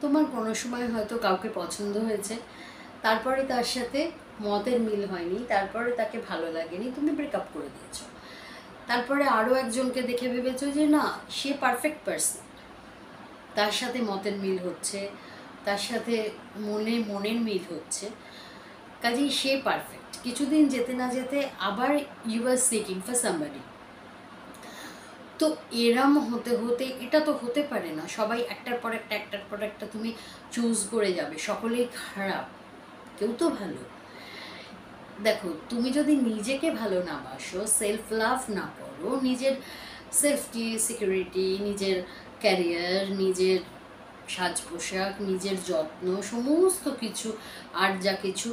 তোমার কোনো সময় হয়তো কাউকে পছন্দ হয়েছে, তারপরে তার সাথে মতের মিল হয়নি, তারপরে তাকে ভালো লাগেনি, তুমি ব্রেকআপ করে দিয়েছো। তারপরে আরও একজনকে দেখে ভেবেছো যে না, সে পারফেক্ট পার্সন, তার সাথে মতের মিল হচ্ছে, তার সাথে মনের মিল হচ্ছে, কাজেই সে পারফেক্ট। কিছুদিন যেতে না যেতে আবার you are seeking for somebody. তো এরম হতে হতে এটা তো হতে পারে না, সবাই একটার পর একটা তুমি চুজ করে যাবে, সকলেই খারাপ, কেউ তো ভালো। দেখো, তুমি যদি নিজেকে ভালো না বাসো, সেলফ লাভ না করো, নিজের সেফটি সিকিউরিটি, নিজের ক্যারিয়ার, নিজের সাজ পোশাক, নিজের যত্ন, সমস্ত কিছু, আর যা কিছু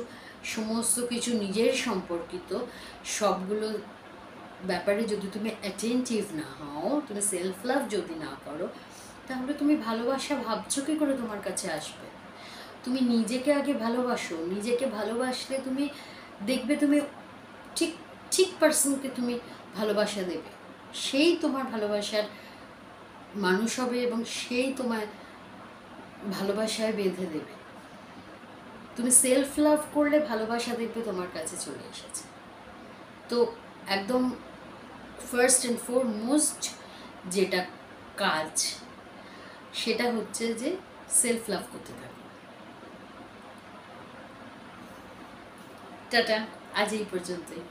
সমস্ত কিছু নিজের সম্পর্কিত সবগুলো ব্যাপারে যদি তুমি অ্যাটেন্টিভ না হও, তুমি সেলফ লাভ যদি না করো, তাহলে তুমি ভালোবাসা ভাবছো কী করে তোমার কাছে আসবে? তুমি নিজেকে আগে ভালোবাসো, নিজেকে ভালোবাসলে তুমি দেখবে তুমি ঠিক ঠিক পার্সনকে তুমি ভালোবাসা দেবে, সেই তোমার ভালোবাসার মানুষ হবে এবং সেই তোমার ভালোবাসায় বেঁধে দেবে। তুমি সেলফ লাভ করলে ভালোবাসা দেখবে তোমার কাছে চলে এসেছে। তো একদম ফার্স্ট অ্যান্ড ফরমোস্ট যেটা কাজ, সেটা হচ্ছে যে সেলফ লাভ করতে থাকো। টাটা, আজ এই পর্যন্তই।